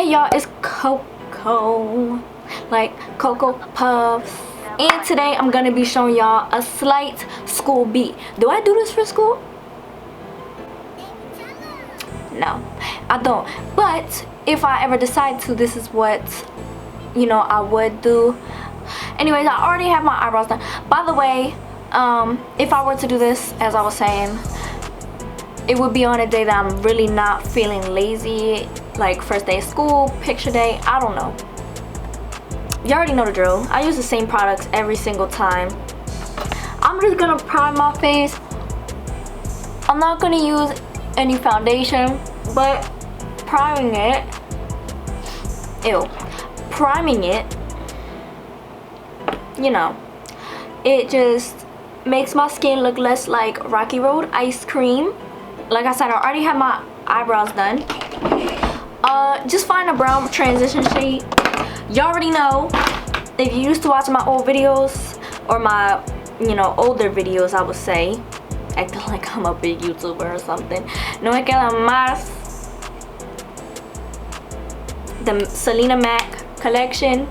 Hey y'all, it's Coco, like Cocoa Puffs, and today I'm gonna be showing y'all a slight school beat. Do I do this for school? No, I don't. But if I ever decide to, this is what, you know, I would do. Anyways, I already have my eyebrows done. By the way, if I were to do this, as I was saying, it would be on a day that I'm really not feeling lazy, like first day of school, picture day, I don't know. You already know the drill. I use the same products every single time. I'm just gonna prime my face. I'm not gonna use any foundation, but priming it, you know, it just makes my skin look less like Rocky Road ice cream. Like I said, I already have my eyebrows done. Just find a brown transition shade. You already know, if you used to watch my old videos, or my, you know, older videos, I would say, acting like I'm a big YouTuber or something. No me queda más. The Selena Mac collection.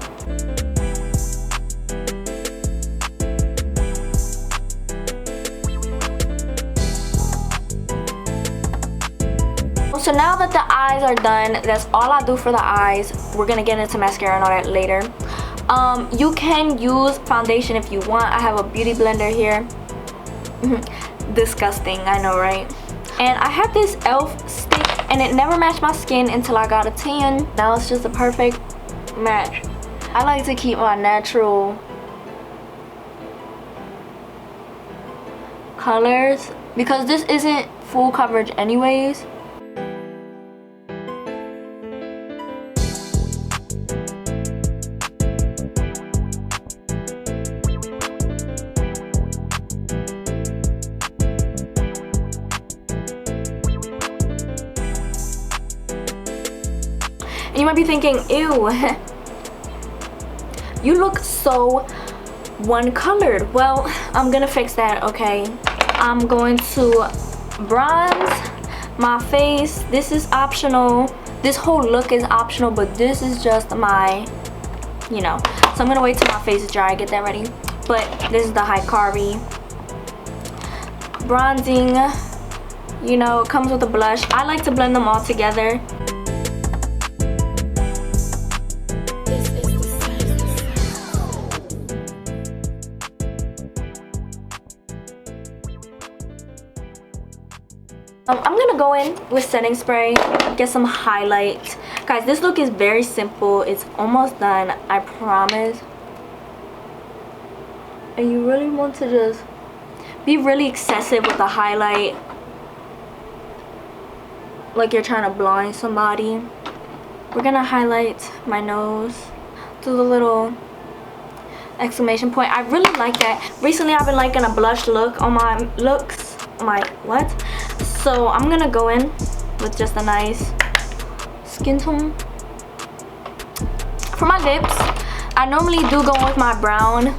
So now that the eyes are done, that's all I do for the eyes. We're gonna get into mascara and all that later. You can use foundation if you want. I have a beauty blender here. Disgusting, I know, right? And I have this e.l.f. stick, and it never matched my skin until I got a tan. Now it's just a perfect match. I like to keep my natural colors because this isn't full coverage anyways. And you might be thinking, ew, you look so one colored. Well, I'm gonna fix that, okay? I'm going to bronze my face. This is optional. This whole look is optional, but this is just my, you know. So I'm gonna wait till my face is dry, get that ready. But this is the Hikari bronzing. You know, it comes with a blush. I like to blend them all together. I'm gonna go in with setting spray, get some highlight. Guys, this look is very simple. It's almost done, I promise. And you really want to just be really excessive with the highlight, like you're trying to blind somebody. We're gonna highlight my nose, do the little exclamation point. I really like that. Recently I've been liking a blush look on my looks. So I'm gonna go in with just a nice skin tone. For my lips, I normally do go with my brown.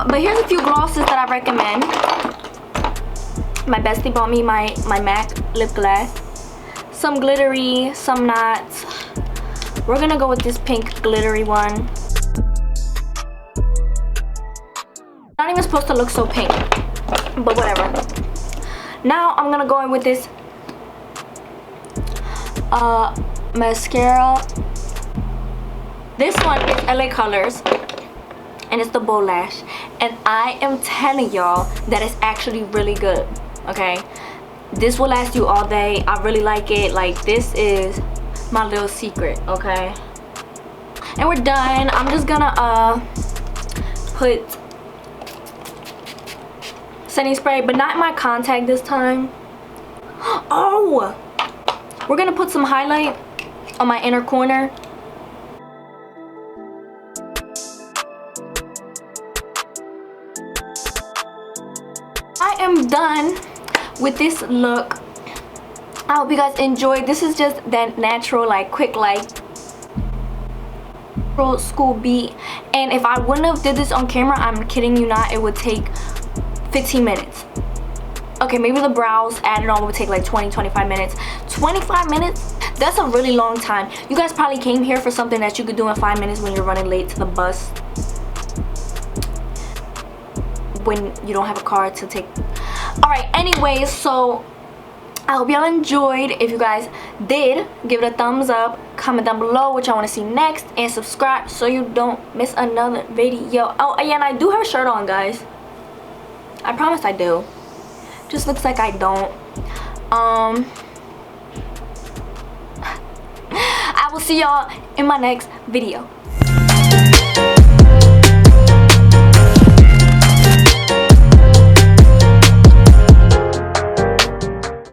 But here's a few glosses that I recommend. My bestie bought me my MAC lip gloss. Some glittery, some not. We're gonna go with this pink glittery one. Not even supposed to look so pink, but whatever. Now I'm gonna go in with this mascara. This one is LA Colors, and it's the Bow Lash, and I am telling y'all that it's actually really good. Okay, this will last you all day. I really like it. Like, this is my little secret. Okay, and we're done. I'm just gonna put setting spray, but not in my contact this time. Oh, we're gonna put some highlight on my inner corner. I am done with this look. I hope you guys enjoyed. This is just that natural, like quick, like school beat. And if I wouldn't have did this on camera, I'm kidding you not, it would take 15 minutes. Okay, maybe the brows added on would take like 20-25 minutes. 25 minutes? That's a really long time. You guys probably came here for something that you could do in 5 minutes when you're running late to the bus, when you don't have a car to take. All right, anyways, so I hope y'all enjoyed. If you guys did, give it a thumbs up, comment down below what y'all want to see next, and subscribe so you don't miss another video. Oh yeah, and I do have a shirt on, guys. I promise I do. Just looks like I don't. I will see y'all in my next video.